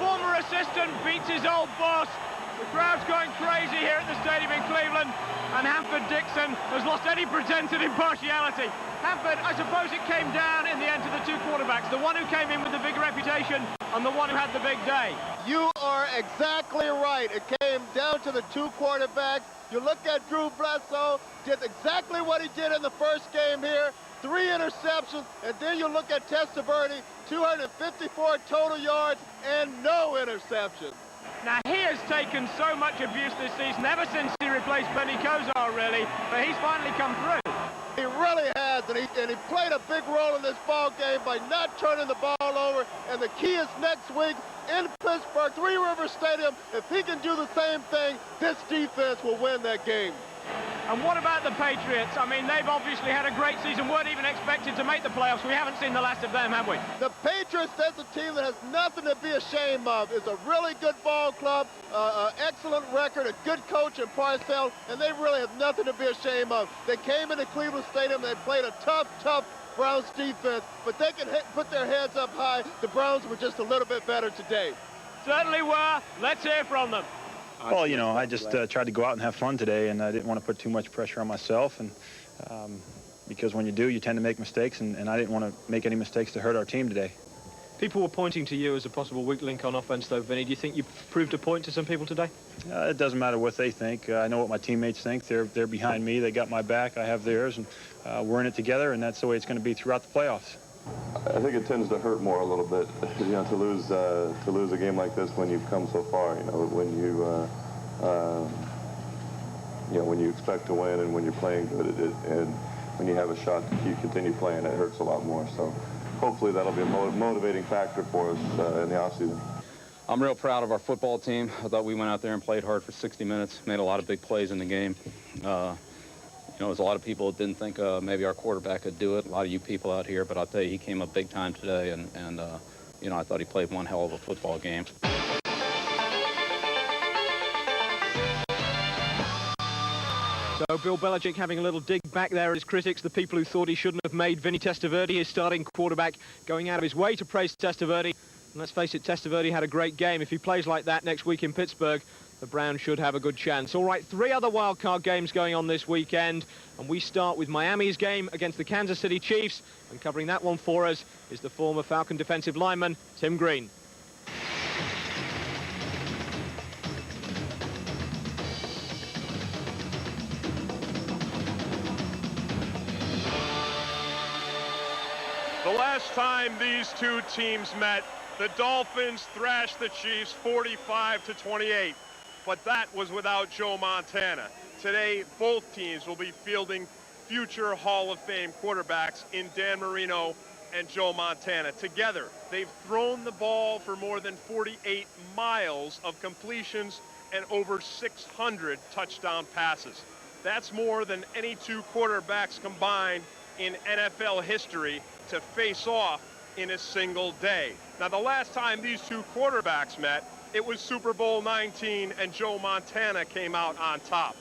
former assistant beats his old boss. The crowd's going crazy here at the stadium in Cleveland, and Hanford Dixon has lost any pretense at impartiality. Hanford, I suppose it came down in the end to the two quarterbacks, the one who came in with the big reputation and the one who had the big day. You are exactly right. It came down to the two quarterbacks. You look at Drew Bledsoe, did exactly what he did in the first game here, 3 interceptions, and then you look at Testaverde, 254 total yards and no interceptions. Now, he has taken so much abuse this season, ever since he replaced Benny Kosar, really, but he's finally come through. He really has, and he played a big role in this ball game by not turning the ball over, and the key is next week in Pittsburgh, Three River Stadium. If he can do the same thing, this defense will win that game. And what about the Patriots? I mean, they've obviously had a great season, weren't even expected to make the playoffs. We haven't seen the last of them, have we? The Patriots, that's a team that has nothing to be ashamed of. It's a really good ball club, excellent record, a good coach in Parcells, and they really have nothing to be ashamed of. They came into Cleveland Stadium, they played a tough Browns defense, but they can put their heads up high. The Browns were just a little bit better today. Certainly were. Let's hear from them. Well, you know, I just tried to go out and have fun today, and I didn't want to put too much pressure on myself, and because when you do, you tend to make mistakes, and I didn't want to make any mistakes to hurt our team today. People were pointing to you as a possible weak link on offense, though, Vinny. Do you think you proved a point to some people today? It doesn't matter what they think. I know what my teammates think. They're behind me. They got my back. I have theirs, and we're in it together, and that's the way it's going to be throughout the playoffs. I think it tends to hurt more a little bit, you know, to lose a game like this when you've come so far. You know, when you expect to win and when you're playing good at it, and when you have a shot to continue playing, it hurts a lot more. So hopefully that'll be a motivating factor for us in the offseason. I'm real proud of our football team. I thought we went out there and played hard for 60 minutes, made a lot of big plays in the game. You know, there's a lot of people that didn't think maybe our quarterback could do it, a lot of you people out here, but I'll tell you, he came up big time today, and you know, I thought he played one hell of a football game. So Bill Belichick having a little dig back there at his critics, the people who thought he shouldn't have made Vinny Testaverde his starting quarterback, going out of his way to praise Testaverde. And let's face it, Testaverde had a great game. If he plays like that next week in Pittsburgh, the Browns should have a good chance. All right, 3 other wildcard games going on this weekend, and we start with Miami's game against the Kansas City Chiefs, and covering that one for us is the former Falcon defensive lineman, Tim Green. The last time these two teams met, the Dolphins thrashed the Chiefs 45-28. But that was without Joe Montana. Today, both teams will be fielding future Hall of Fame quarterbacks in Dan Marino and Joe Montana. Together, they've thrown the ball for more than 48 miles of completions and over 600 touchdown passes. That's more than any two quarterbacks combined in NFL history to face off in a single day. Now, the last time these two quarterbacks met, it was Super Bowl 19, and Joe Montana came out on top.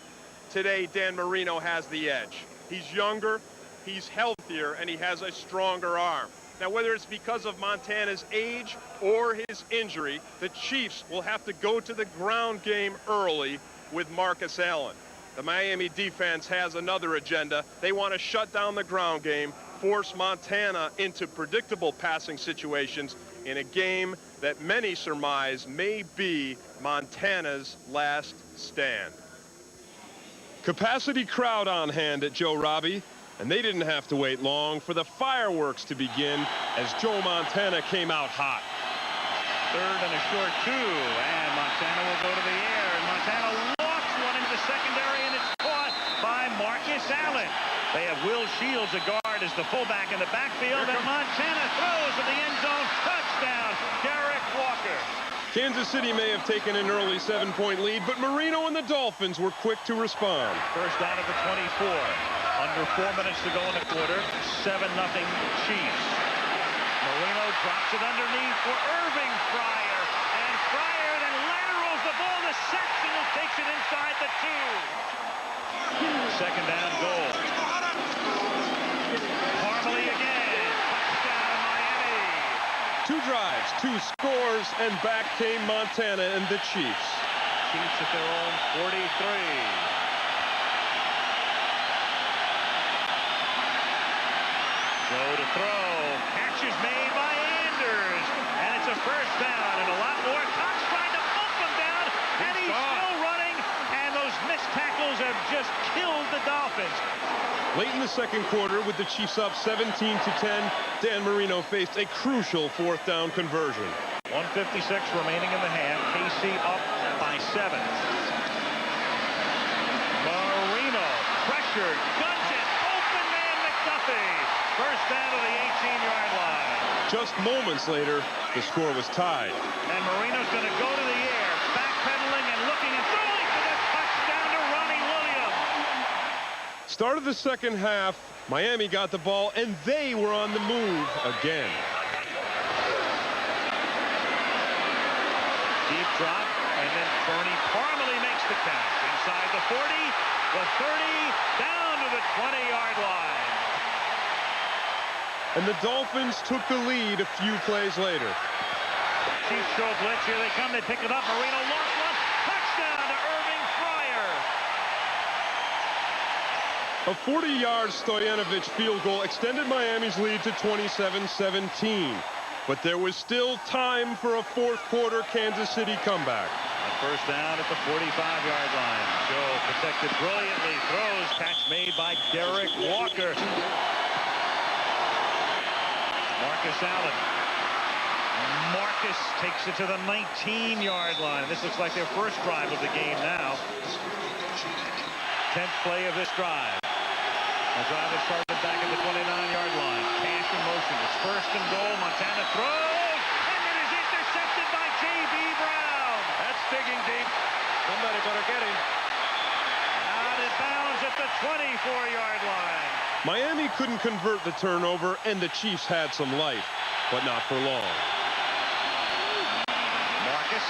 Today, Dan Marino has the edge. He's younger, he's healthier, and he has a stronger arm. Now, whether it's because of Montana's age or his injury, the Chiefs will have to go to the ground game early with Marcus Allen. The Miami defense has another agenda. They want to shut down the ground game, force Montana into predictable passing situations in a game that many surmise may be Montana's last stand. Capacity crowd on hand at Joe Robbie, and they didn't have to wait long for the fireworks to begin as Joe Montana came out hot. 3rd and a short 2, and Montana will go to the air, and Montana lofts one into the secondary, and it's caught by Marcus Allen. They have Will Shields, a guard, as the fullback in the backfield, and Montana throws to the end zone. Touchdown, Derek Walker. Kansas City may have taken an early 7-point lead, but Marino and the Dolphins were quick to respond. First down at the 24. Under 4 minutes to go in the quarter. 7-0 Chiefs. Marino drops it underneath for Irving Fryer, and Fryer then laterals the ball to Sexton, who takes it inside the 2. Second down goal. Parmalee again. Touchdown, Miami. 2 drives, 2 scores, and back came Montana and the Chiefs. Chiefs at their own 43. Joe to throw. Catch is made by Anders. And it's a first down and a lot more. Cox trying to bump him down. And he's still running. And those missed tackles have just killed the Dolphins. Late in the second quarter, with the Chiefs up 17-10, Dan Marino faced a crucial 4th down conversion. 1:56 remaining in the half. KC up by 7. Marino pressured, guns it, open man McDuffie. First down to the 18-yard line. Just moments later, the score was tied. And Marino's going to go to the air, backpedaling and looking and throwing for the touchdown to Ronnie Williams. Start of the second half, Miami got the ball, and they were on the move again. Deep drop, and then Bernie Parmalee makes the catch. Inside the 40, the 30, down to the 20-yard line. And the Dolphins took the lead a few plays later. Chiefs show blitz. Here they come. They pick it up. Marino lost one. Touchdown to Irving Fryer. A 40-yard Stoyanovich field goal extended Miami's lead to 27-17. But there was still time for a fourth-quarter Kansas City comeback. A first down at the 45-yard line. Joe protected brilliantly. Throws. Catch made by Derek Walker. Marcus Allen. Marcus takes it to the 19-yard line. This looks like their first drive of the game now. 10th play of this drive. The drive has started back at the 29-yard line. Cash in motion. It's first and goal. Montana throws. And it is intercepted by J.B. Brown. That's digging deep. Somebody better get him. Out of bounds at the 24-yard line. Miami couldn't convert the turnover, and the Chiefs had some life, but not for long. Marcus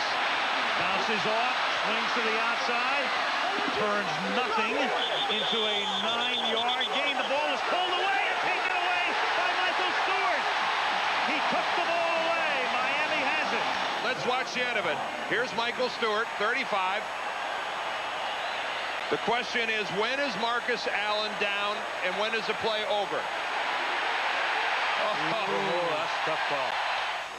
bounces off, swings to the outside, turns nothing into a 9-yard gain. The ball is pulled away and taken away by Michael Stewart. He took the ball away. Miami has it. Let's watch the end of it. Here's Michael Stewart, 35. The question is, when is Marcus Allen down, and when is the play over? Oh, that's a tough call.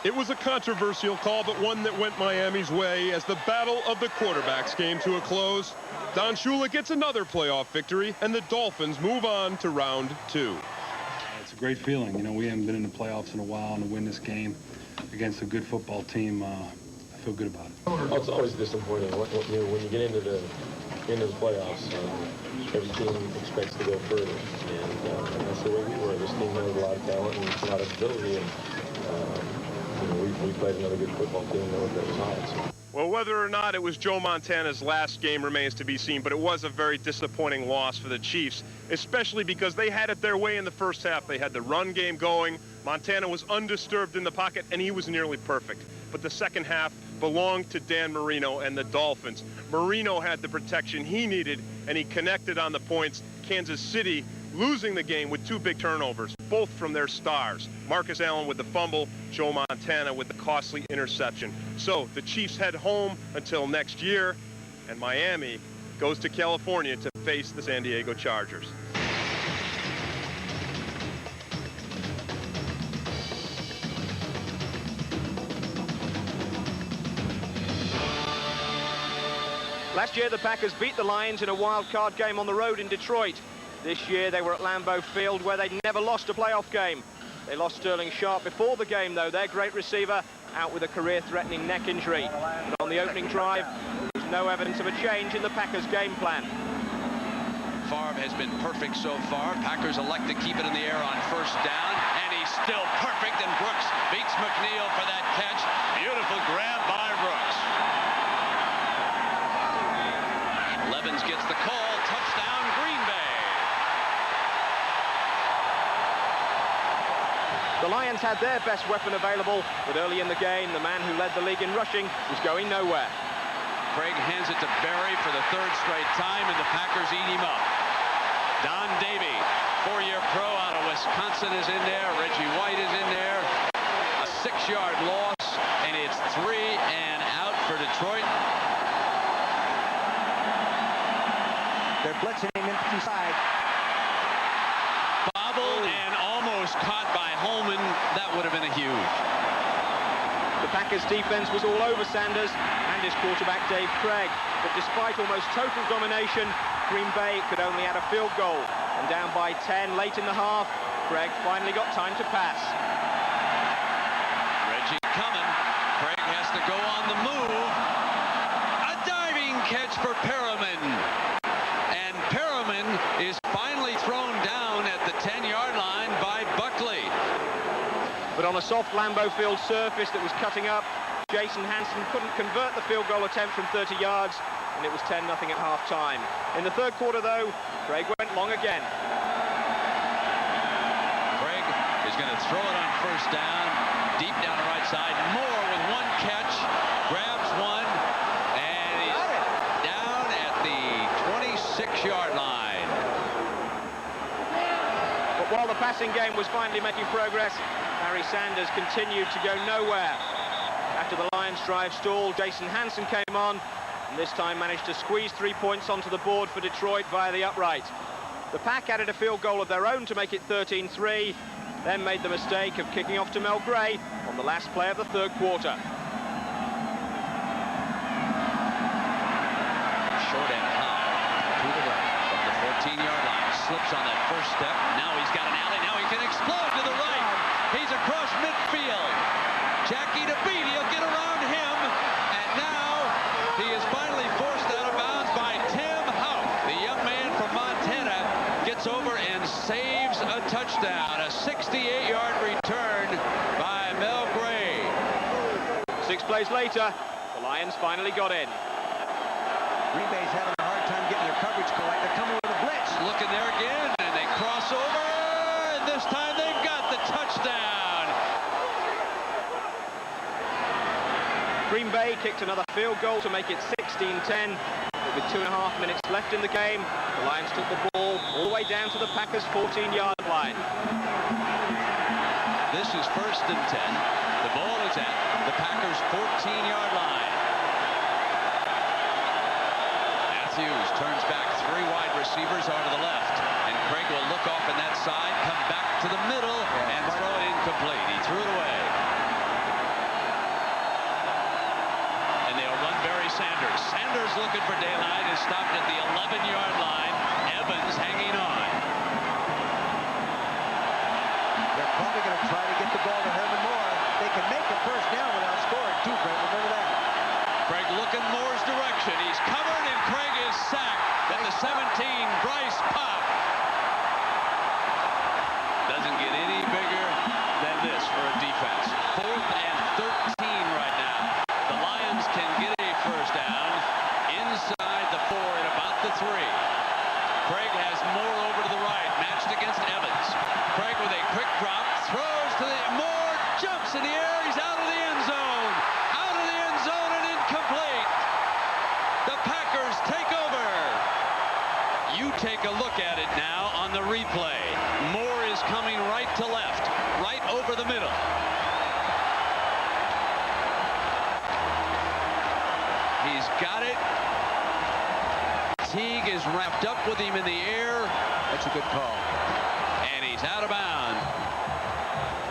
It was a controversial call, but one that went Miami's way as the battle of the quarterbacks came to a close. Don Shula gets another playoff victory, and the Dolphins move on to round 2. It's a great feeling. You know, we haven't been in the playoffs in a while, and to win this game against a good football team, I feel good about it. Oh, it's always disappointing when you get into the playoffs. Every team expects to go further, and that's the way we were. This team has a lot of talent and a lot of ability, and we played another good football team that was hot. Well, whether or not it was Joe Montana's last game remains to be seen, but it was a very disappointing loss for the Chiefs, especially because they had it their way in the first half. They had the run game going. Montana was undisturbed in the pocket, and he was nearly perfect. But the second half belonged to Dan Marino and the Dolphins. Marino had the protection he needed, and he connected on the points. Kansas City losing the game with 2 big turnovers, both from their stars. Marcus Allen with the fumble, Joe Montana with the costly interception. So the Chiefs head home until next year, and Miami goes to California to face the San Diego Chargers. Last year, the Packers beat the Lions in a wild-card game on the road in Detroit. This year, they were at Lambeau Field, where they'd never lost a playoff game. They lost Sterling Sharp before the game, though. Their great receiver out with a career-threatening neck injury. And on the opening drive, there was no evidence of a change in the Packers' game plan. Favre has been perfect so far. Packers elect to keep it in the air on first down, and he's still perfect, and Brooks beats McNeil for that catch. Beautiful grab by Brooks. Levens gets the call. Touchdown, Green Bay. The Lions had their best weapon available, but early in the game, the man who led the league in rushing was going nowhere. Craig hands it to Berry for the 3rd straight time, and the Packers eat him up. Don Davey, 4-year pro out of Wisconsin, is in there. Reggie White is in there. A 6-yard loss, and it's 3 and out for Detroit. They're blitzing him inside. Bobbled and almost caught by Holman. That would have been a huge. The Packers defense was all over Sanders and his quarterback Dave Craig, but despite almost total domination, Green Bay could only add a field goal, and down by 10 late in the half, Craig finally got time to pass. Reggie coming. Craig has to go on the move. A diving catch for Perriman, and Perriman is finally thrown down at the 10-yard line by Buckley. But on a soft Lambeau Field surface that was cutting up, Jason Hansen couldn't convert the field goal attempt from 30 yards, and it was 10-0 at half-time. In the third quarter, though, Craig went long again. Craig is going to throw it on first down, deep down the right side. Moore with one catch, grabs one, and he's down at the 26-yard line. But while the passing game was finally making progress, Barry Sanders continued to go nowhere. After the Lions' drive stalled, Jason Hansen came on, and this time managed to squeeze 3 points onto the board for Detroit via the upright. The Pack added a field goal of their own to make it 13-3, then made the mistake of kicking off to Mel Gray on the last play of the third quarter. Short and high to the right from the 14-yard line. Slips on that first step. Now he's got an alley. Now he can explode to the right. He's across midfield. Jackie to beat. He'll get around him. And now he is finally forced out of bounds by Tim Houck. The young man from Montana gets over and saves a touchdown. A 68-yard return by Mel Gray. 6 plays later, the Lions finally got in. Green Bay's having a hard time getting their coverage correct. They're coming with a blitz. Looking there again, and they cross over. And this time they've got the touchdown. Green Bay kicked another field goal to make it 16-10. But with 2.5 minutes left in the game, the Lions took the ball all the way down to the Packers' 14-yard line. This is 1st and 10. The ball is at the Packers' 14-yard line. Matthews turns back 3 wide receivers are to the left, and Craig will look off in that side, come back to the middle, and throw it incomplete. He threw it away. And they'll run Barry Sanders. Sanders looking for daylight is stopped at the 11-yard line. Evans hanging on. They're probably going to try to get the ball to Herman Moore. They can make a first down without scoring, too, Brent. Remember that. Craig looking Moore's direction. He's covered, and Craig is sacked at the 17. Bryce Pop. Doesn't get any bigger than this for a defense. 4th and 13 right now. The Lions can get a first down inside the 4 at about the 3. Craig has Moore over to the right, matched against Evans. Craig with a quick drop, throws to the Moore, jumps in the air. He's out of the end zone. Out of the end zone and incomplete. The Packers take over. You take a look at it now on the replay. Moore is coming right to left, right over the middle. He's got it. Teague is wrapped up with him in the air. That's a good call. And he's out of bounds.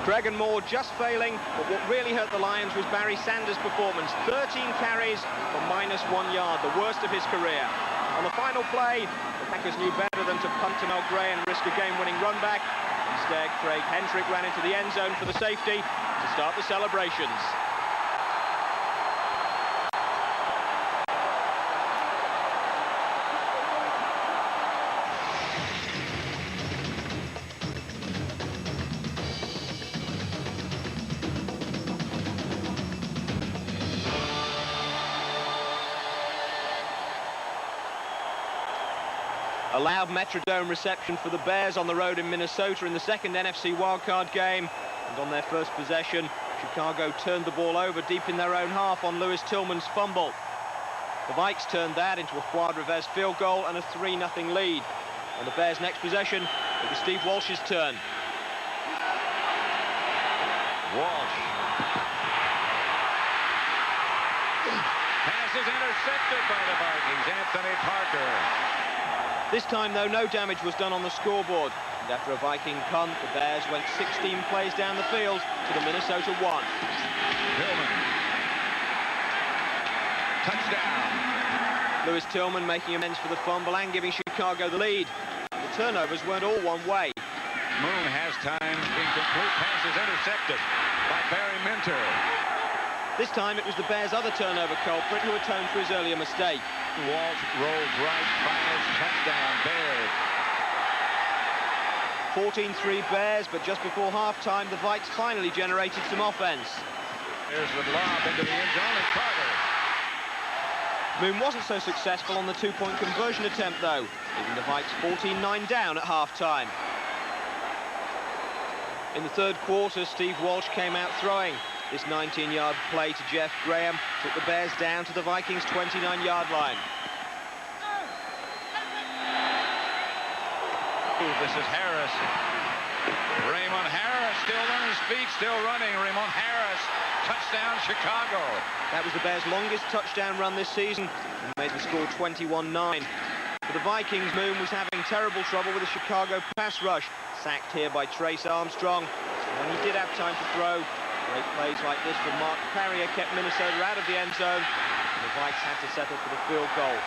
Craig and Moore just failing, but what really hurt the Lions was Barry Sanders' performance. 13 carries for -1 yard, the worst of his career. On the final play, the Packers knew better than to punt to Mel Gray and risk a game-winning run back. Instead, Craig Hendrick ran into the end zone for the safety to start the celebrations. A loud Metrodome reception for the Bears on the road in Minnesota in the second NFC wildcard game. And on their first possession, Chicago turned the ball over deep in their own half on Lewis Tillman's fumble. The Vikes turned that into a Fuad-Rivers field goal and a 3-0 lead. On the Bears' next possession, it was Steve Walsh's turn. Walsh Pass is intercepted by the Vikings. Anthony Parker. This time, though, no damage was done on the scoreboard. And after a Viking punt, the Bears went 16 plays down the field to the Minnesota 1. Tillman. Touchdown. Lewis Tillman making amends for the fumble and giving Chicago the lead. The turnovers weren't all one way. Moon has time. Incomplete pass is intercepted by Barry Minter. This time it was the Bears' other turnover culprit who atoned for his earlier mistake. Walsh rolls right, fires, touchdown, Bears. 14-3 Bears, but just before halftime, the Vikes finally generated some offense. There's the lob into the end zone, and Carter. Moon wasn't so successful on the two-point conversion attempt, though, leaving the Vikes 14-9 down at halftime. In the third quarter, Steve Walsh came out throwing. This 19-yard play to Jeff Graham took the Bears down to the Vikings' 29-yard line. Ooh, this is Harris. Raymond Harris still on his feet, still running. Raymond Harris, touchdown Chicago. That was the Bears' longest touchdown run this season and made the score 21-9. For the Vikings, Moon was having terrible trouble with the Chicago pass rush, sacked here by Trace Armstrong. And when he did have time to throw, great plays like this from Mark Carrier kept Minnesota out of the end zone, and the Vikes had to settle for the field goal.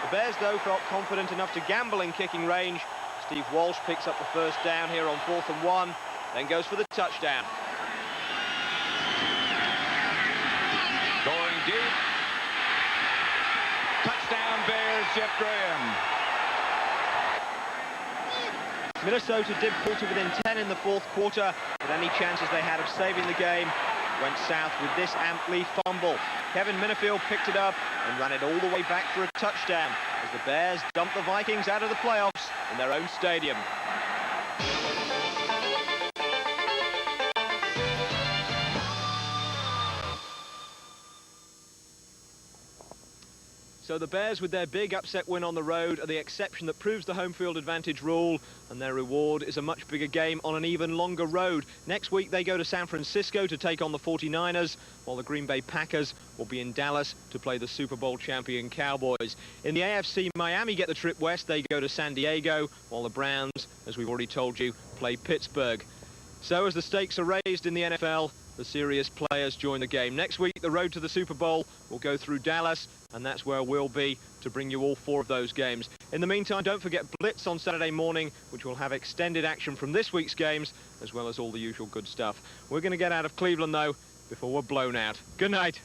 The Bears, though, felt confident enough to gamble in kicking range. Steve Walsh picks up the first down here on 4th and 1, then goes for the touchdown. Going deep. Touchdown Bears, Jeff Graham. Minnesota did pull to within 10 in the fourth quarter, but any chances they had of saving the game went south with this amply fumble. Kevin Minifield picked it up and ran it all the way back for a touchdown as the Bears dumped the Vikings out of the playoffs in their own stadium. So the Bears, with their big upset win on the road, are the exception that proves the home field advantage rule, and their reward is a much bigger game on an even longer road. Next week they go to San Francisco to take on the 49ers, while the Green Bay Packers will be in Dallas to play the Super Bowl champion Cowboys. In the AFC, Miami get the trip west. They go to San Diego, while the Browns, as we've already told you, play Pittsburgh. So as the stakes are raised in the NFL, the serious players join the game. Next week, the road to the Super Bowl will go through Dallas, and that's where we'll be to bring you all 4 of those games. In the meantime, don't forget Blitz on Saturday morning, which will have extended action from this week's games, as well as all the usual good stuff. We're going to get out of Cleveland, though, before we're blown out. Good night.